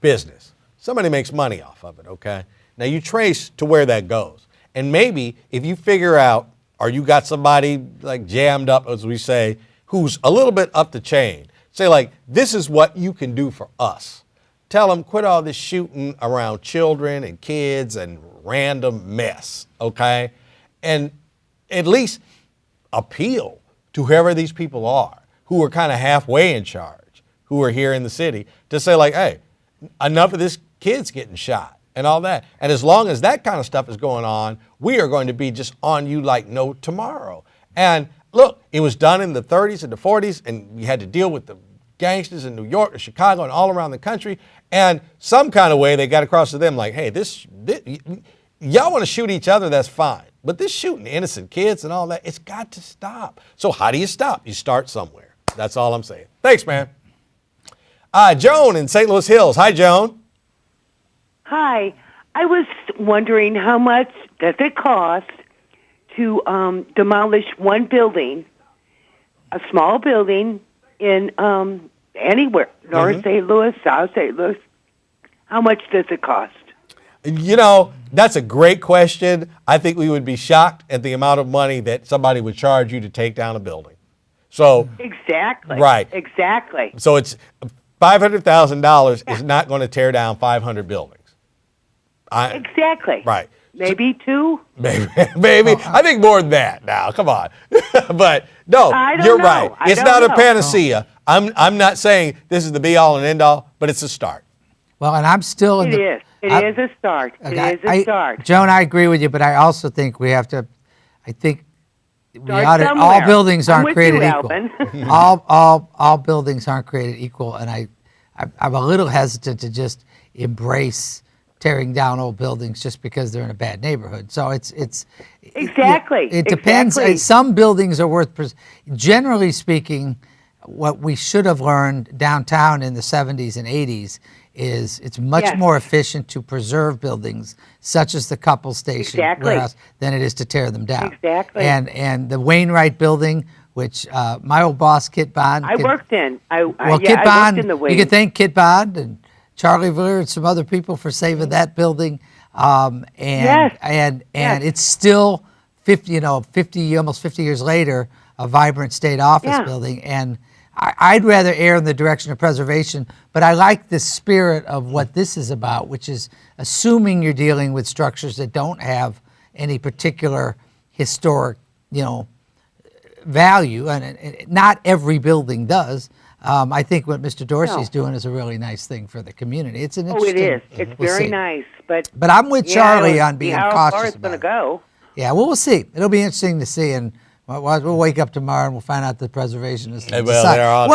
business. Somebody makes money off of it, okay? Now you trace to where that goes. And maybe if you figure out, or you got somebody jammed up, as we say, who's a little bit up the chain, say this is what you can do for us. Tell them, quit all this shooting around children and kids and random mess, okay? And at least appeal to whoever these people are, who are kind of halfway in charge, who are here in the city, to say hey, enough of this kids getting shot and all that. And as long as that kind of stuff is going on, we are going to be just on you like no tomorrow. And look, it was done in the 30s and the 40s, and you had to deal with the gangsters in New York and Chicago and all around the country. And some kind of way they got across to them hey, this y'all want to shoot each other, that's fine. But this shooting innocent kids and all that, it's got to stop. So how do you stop? You start somewhere. That's all I'm saying. Thanks, man. Joan in St. Louis Hills. Hi, Joan. Hi. I was wondering how much does it cost to demolish one building, a small building in anywhere, North St. Louis, South St. Louis. How much does it cost? That's a great question. I think we would be shocked at the amount of money that somebody would charge you to take down a building. So Exactly. Right. Exactly. So it's $500,000 is not going to tear down 500 buildings. Exactly. Right. Maybe two. Maybe. I think more than that now. Come on. But no, I don't you're know. right. I It's don't not a know. panacea. I'm not saying this is the be all and end all, but it's a start. Well, and I'm still in It the. is. It is a start. It is a start. Joan, I agree with you, but I also think we have to. I think we Start ought to, all somewhere. buildings I'm aren't with created you, equal. Alvin. all buildings aren't created equal, and I'm a little hesitant to just embrace tearing down old buildings just because they're in a bad neighborhood. So it's Exactly. It depends. Exactly. Some buildings are worth. Generally speaking, what we should have learned downtown in the 70s and 80s is it's much Yes. more efficient to preserve buildings such as the Couple Station Exactly. warehouse than it is to tear them down. Exactly. And the Wainwright building, which my old boss Kit Bond. I worked in. Kit I Bond. worked in the wing. You can thank Kit Bond and Charlie Viller and some other people for saving that building. Yes. And Yes. it's still 50 almost 50 years later, a vibrant state office Yeah. building. And I'd rather err in the direction of preservation, but I like the spirit of what this is about, which is assuming you're dealing with structures that don't have any particular historic, value, and not every building does. I think what Mr. Dorsey's doing is a really nice thing for the community. It's an Oh, interesting. it is. It's we'll very see. nice. But I'm with Charlie on being how cautious far it's going to go. Yeah, well, we'll see. It'll be interesting to see, and we'll wake up tomorrow and we'll find out the preservationists. Hey, well, they're on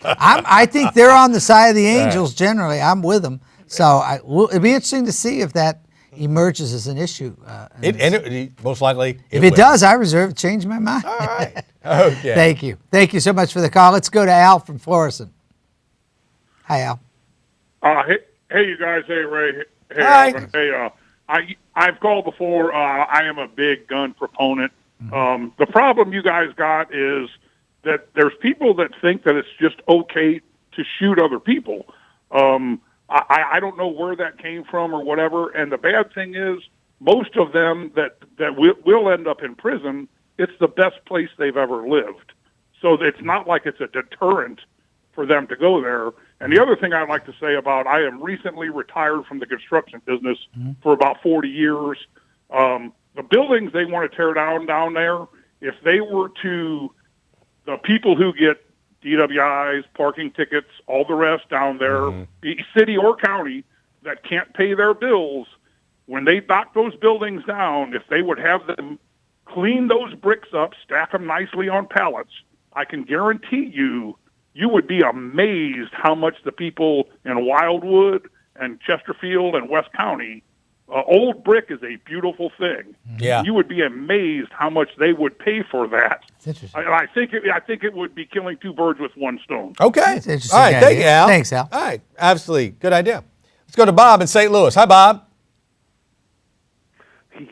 I think they're on the side of the angels generally. I'm with them, so it'll be interesting to see if that emerges as an issue. Most likely, if it does, I reserve to change my mind. All right. Okay. Thank you so much for the call. Let's go to Al from Florissant. Hi, Al. Hey, you guys. Hey, Ray. Hey, Hi. Alvin. Hey, I've called before. I am a big gun proponent. The problem you guys got is that there's people that think that it's just okay to shoot other people. I don't know where that came from or whatever. And the bad thing is, most of them that will end up in prison, it's the best place they've ever lived. So it's not like it's a deterrent for them to go there. And the other thing I'd like to say about, I am recently retired from the construction business for about 40 years. The buildings they want to tear down there, if they were to, the people who get DWIs, parking tickets, all the rest down there, be city or county, that can't pay their bills, when they knock those buildings down, if they would have them clean those bricks up, stack them nicely on pallets, I can guarantee you would be amazed how much the people in Wildwood and Chesterfield and West County, old brick is a beautiful thing. Yeah. You would be amazed how much they would pay for that. It's interesting. I think it would be killing two birds with one stone. Okay. That's interesting All right. Thank you, idea. Al. Thanks, Al. All right. Absolutely. Good idea. Let's go to Bob in St. Louis. Hi, Bob.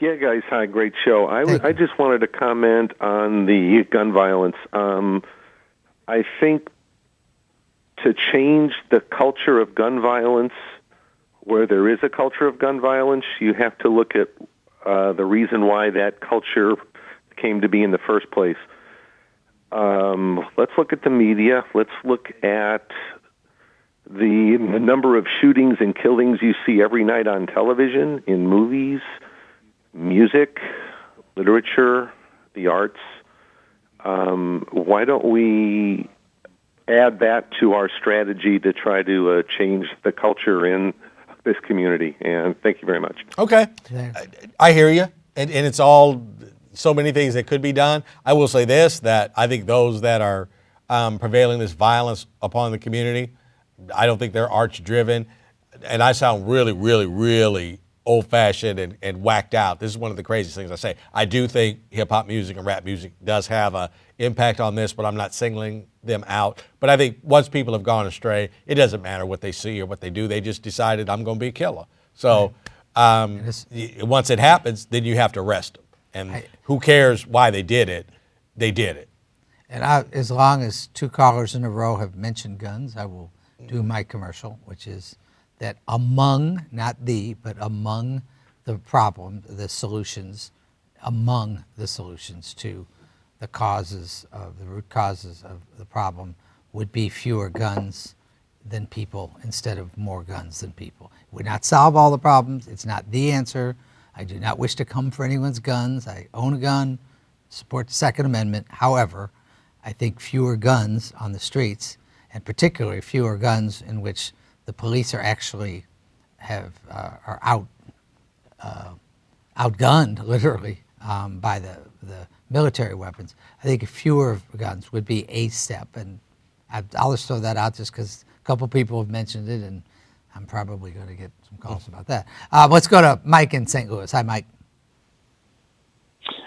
Yeah, guys. Hi, great show. I just wanted to comment on the gun violence. I think to change the culture of gun violence, where there is a culture of gun violence, you have to look at the reason why that culture came to be in the first place. Let's look at the media. Let's look at the number of shootings and killings you see every night on television, in movies, music, literature, the arts. Why don't we add that to our strategy to try to change the culture in this community? And thank you very much. Okay. I hear you. And it's all so many things that could be done. I will say this, that I think those that are prevailing this violence upon the community, I don't think they're arch-driven. And I sound really, really, really old-fashioned and whacked out. This is one of the craziest things I say. I do think hip-hop music and rap music does have an impact on this, but I'm not singling them out. But I think once people have gone astray, it doesn't matter what they see or what they do. They just decided, I'm going to be a killer. So once it happens, then you have to arrest them. And who cares why they did it? They did it. And as long as two callers in a row have mentioned guns, I will do my commercial, which is that among, not the, but among the problem, the solutions, among the solutions to the root causes of the problem would be fewer guns than people instead of more guns than people. It would not solve all the problems. It's not the answer. I do not wish to come for anyone's guns. I own a gun, support the Second Amendment. However, I think fewer guns on the streets, and particularly fewer guns in which the police are actually are outgunned literally by the military weapons. I think fewer guns would be a step, and I'll just throw that out just because a couple people have mentioned it, and I'm probably going to get some calls about that. Let's go to Mike in St. Louis. Hi, Mike.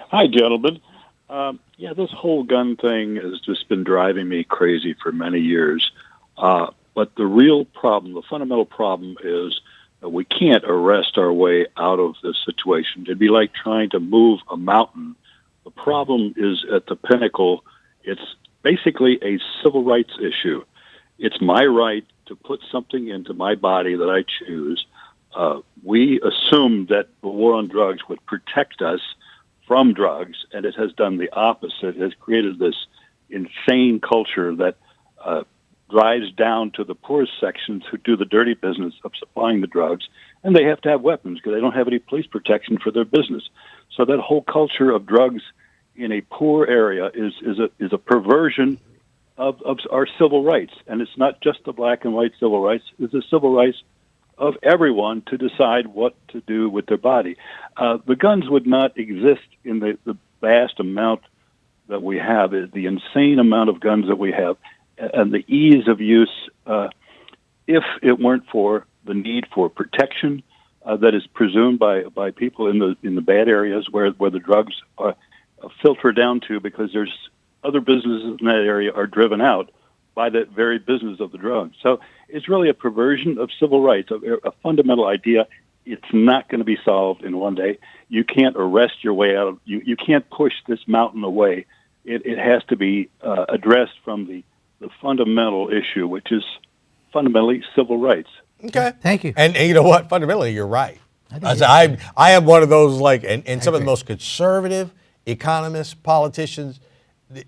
Hi, gentlemen. Yeah, this whole gun thing has just been driving me crazy for many years. But the real problem, the fundamental problem is that we can't arrest our way out of this situation. It'd be like trying to move a mountain. The problem is at the pinnacle. It's basically a civil rights issue. It's my right to put something into my body that I choose. We assumed that the war on drugs would protect us from drugs, and it has done the opposite. It has created this insane culture that drives down to the poorest sections who do the dirty business of supplying the drugs, and they have to have weapons because they don't have any police protection for their business. So that whole culture of drugs in a poor area is a perversion of our civil rights, and it's not just the black and white civil rights. It's the civil rights of everyone to decide what to do with their body. The guns would not exist in the vast amount that we have, the insane amount of guns that we have, and the ease of use, if it weren't for the need for protection that is presumed by people in the bad areas where the drugs filter down to, because there's other businesses in that area are driven out by that very business of the drugs. So it's really a perversion of civil rights, a fundamental idea. It's not going to be solved in one day. You can't arrest your way out of, you can't push this mountain away. It has to be addressed from the fundamental issue, which is fundamentally civil rights. Okay. Thank you. And you know what? Fundamentally, you're right. I am one of those, and some of the most conservative economists, politicians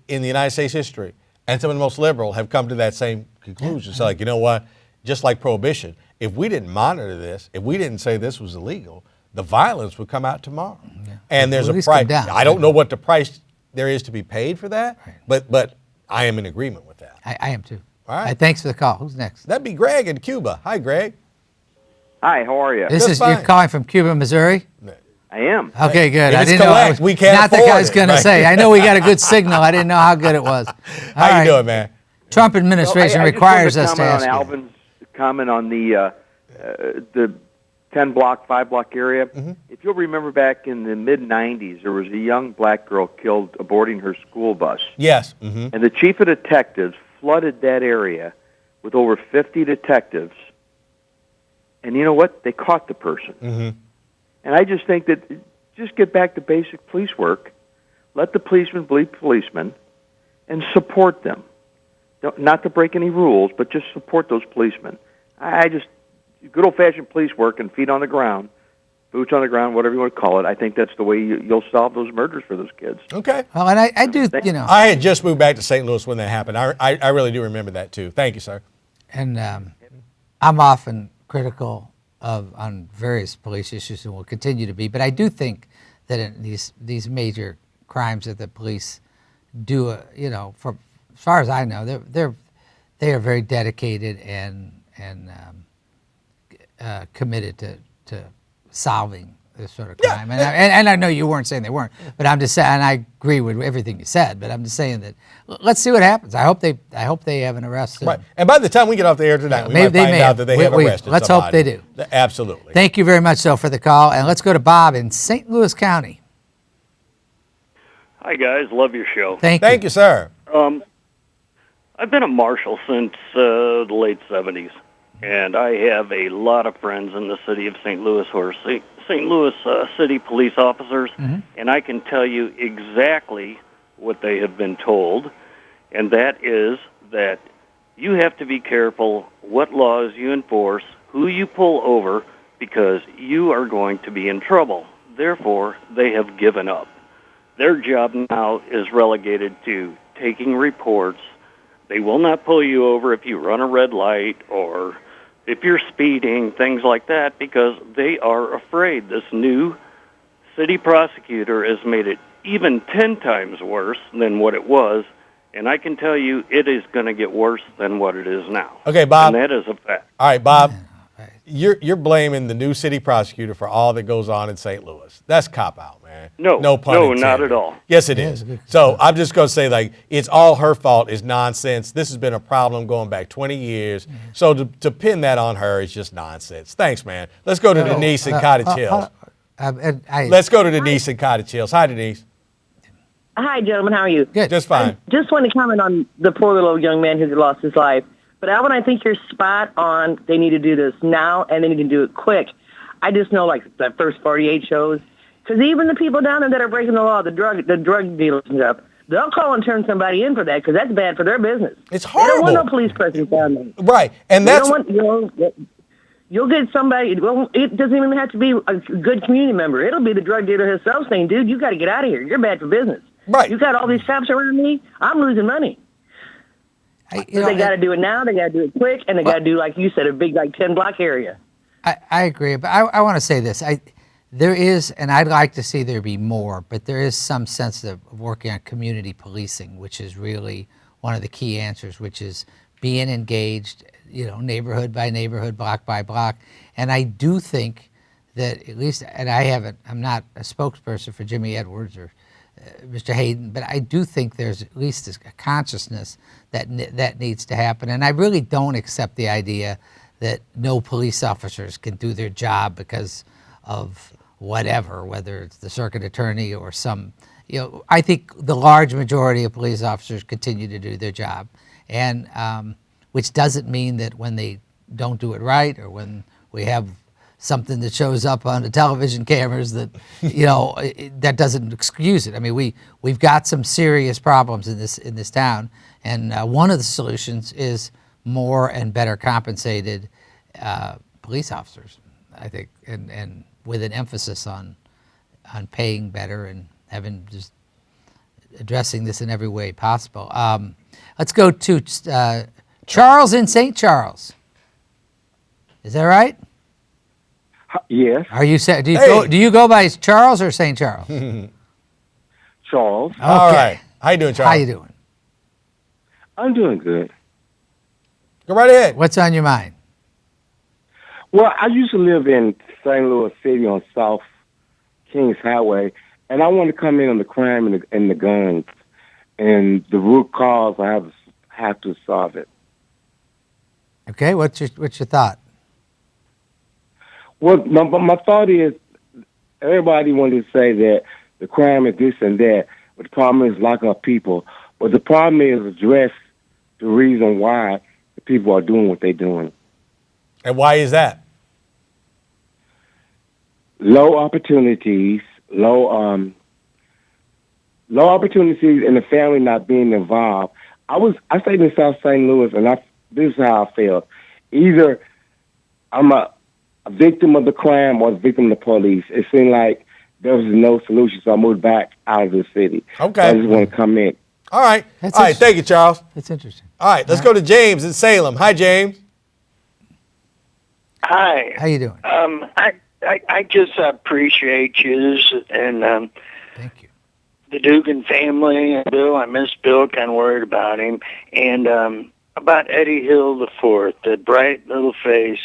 in the United States history, and some of the most liberal have come to that same conclusion. So, you know what? Just like prohibition, if we didn't monitor this, if we didn't say this was illegal, the violence would come out tomorrow. Yeah. And there's a price. I don't know what the price there is to be paid for that, but I am in agreement with that. I am too. All right. Thanks for the call. Who's next? That'd be Greg in Cuba. Hi, Greg. Hi, how are you? You're calling from Cuba, Missouri? I am. Okay, good. I didn't know. We can't not the guy's going to say. I know we got a good signal. I didn't know how good it was. How you doing, man? Trump administration requires us to ask you. Alvin's comment on the 10-block, 5-block area. Mm-hmm. If you'll remember back in the mid-'90s, there was a young black girl killed aborting her school bus. Yes. Mm-hmm. And the chief of detectives flooded that area with over 50 detectives. And you know what? They caught the person. Mm-hmm. And I just think that just get back to basic police work. Let the policemen be policemen and support them. Not to break any rules, but just support those policemen. Good old-fashioned police work and feet on the ground, boots on the ground, whatever you want to call it. I think that's the way you'll solve those murders for those kids. Okay. Well, and I do, I had just moved back to St. Louis when that happened. I really do remember that, too. Thank you, sir. And I'm often critical on various police issues and will continue to be, but I do think that in these major crimes that the police do, for as far as I know, they are very dedicated and committed to solving this sort of crime. Yeah. And I know you weren't saying they weren't, but I'm just saying, and I agree with everything you said, but I'm just saying that let's see what happens. I hope they have an arrest soon. Right. And by the time we get off the air tonight, we might find out that they have arrested Let's somebody. hope they do. Absolutely. Thank you very much, for the call. And let's go to Bob in St. Louis County. Hi, guys. Love your show. Thank you, sir. I've been a marshal since the late 70s, and I have a lot of friends in the city of St. Louis who are St. Louis city police officers, and I can tell you exactly what they have been told, and that is that you have to be careful what laws you enforce, who you pull over, because you are going to be in trouble. Therefore, they have given up. Their job now is relegated to taking reports. They will not pull you over if you run a red light or if you're speeding, things like that, because they are afraid. This new city prosecutor has made it even 10 times worse than what it was, and I can tell you it is going to get worse than what it is now. Okay, Bob. And that is a fact. All right, Bob. You're blaming the new city prosecutor for all that goes on in St. Louis. That's cop-out, man. No pun intended. Not at all. Yes, it is. So I'm just going to say, like, it's all her fault. It's nonsense. This has been a problem going back 20 years. So to pin that on her is just nonsense. Thanks, man. Let's go to Denise in Cottage Hills. Let's go to Denise in Cottage Hills. Hi, Denise. Hi, gentlemen. How are you? Good. Just fine. I just want to comment on the poor little young man who lost his life. But Alvin, I think you're spot on. They need to do this now, and they need to do it quick. I just know, like, the first 48 shows, because even the people down there that are breaking the law, the drug dealers and stuff, they'll call and turn somebody in for that because that's bad for their business. It's horrible. They don't want no police presence down there. Right, and They that's don't want, you'll get somebody. Well, it doesn't even have to be a good community member. It'll be the drug dealer himself saying, "Dude, you got to get out of here. You're bad for business." Right. You got all these cops around me. I'm losing money. They got to do it now. They got to do it quick, and they got to do, like you said, a big, like 10-block area. I agree, but I want to say this. There is, and I'd like to see there be more, but there is some sense of working on community policing, which is really one of the key answers, which is being engaged, neighborhood by neighborhood, block by block. And I do think that at least, and I'm not a spokesperson for Jimmy Edwards or Mr. Hayden, but I do think there's at least a consciousness that needs to happen. And I really don't accept the idea that no police officers can do their job because of whatever, whether it's the circuit attorney or some, I think the large majority of police officers continue to do their job. And which doesn't mean that when they don't do it right or when we have something that shows up on the television cameras that, that doesn't excuse it. I mean, we've got some serious problems in this town, and one of the solutions is more and better compensated police officers, I think, and with an emphasis on paying better and just addressing this in every way possible. Let's go to Charles in St. Charles. Is that right? Yes. Are you do you go by Charles or St. Charles? Charles. Okay. All right. How you doing, Charles? How you doing? I'm doing good. Go right ahead. What's on your mind? Well, I used to live in St. Louis City on South Kings Highway, and I want to come in on the crime and the guns, and the root cause. I have to solve it. Okay. What's your thought? Well, my thought is everybody wanted to say that the crime is this and that, but the problem is lock up people. But the problem is address the reason why the people are doing what they're doing. And why is that? Low opportunities, low opportunities, and the family not being involved. I stayed in South St. Louis, and this is how I felt. Either I'm a victim of the crime or a victim of the police. It seemed like there was no solution, so I moved back out of the city. Okay. So I just want to come in. All right. All right. Thank you, Charles. That's interesting. All right. Let's go to James in Salem. Hi, James. Hi. How you doing? I just appreciate you and thank you. The Dugan family and Bill. I miss Bill. Kind of worried about him and about Eddie Hill IV, that bright little face.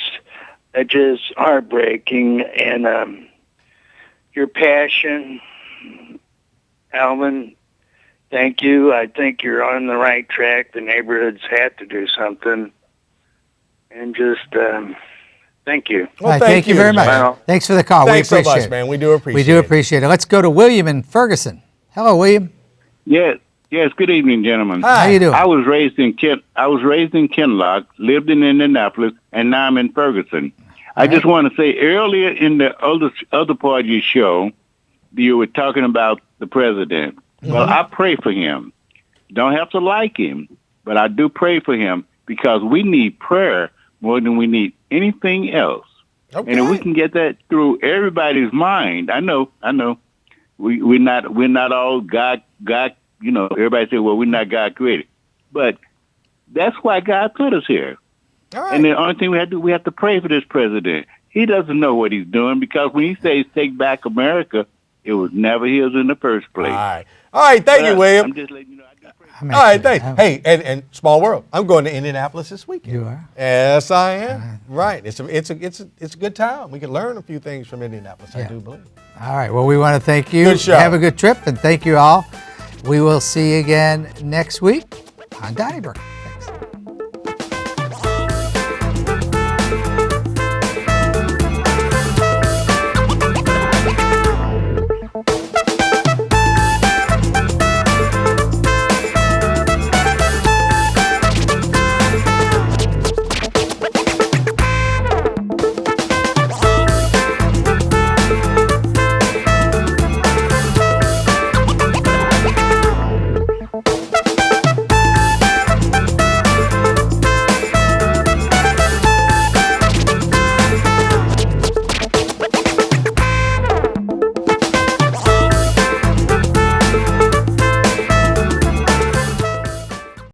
That just heartbreaking, and your passion, Alvin. Thank you. I think you're on the right track. The neighborhoods have to do something, and just thank you. Well, thank you very much. Well, Thanks for the call. Thanks we appreciate so much, it. man. We do appreciate it. We do appreciate it. Let's go to William in Ferguson. Hello, William. Yes. Good evening, gentlemen. Hi. How you doing? I was raised in Kinloch, lived in Indianapolis, and now I'm in Ferguson. I just want to say earlier in the other part of your show, you were talking about the president. Mm-hmm. Well, I pray for him. Don't have to like him, but I do pray for him because we need prayer more than we need anything else. Okay. And if we can get that through everybody's mind, I know we're not all God. You know, everybody say, well, we're not God created, but that's why God put us here. All right. And the only thing we have to pray for this president. He doesn't know what he's doing, because when he says take back America, it was never his in the first place. All right, thank you, William. I'm just letting you know. All right, thanks. Hey, and small world. I'm going to Indianapolis this weekend. You are? Yes, I am. Right. It's a good time. We can learn a few things from Indianapolis, I do believe. All right. Well, we want to thank you. Good show. Have a good trip, and thank you all. We will see you again next week on Donnybrook.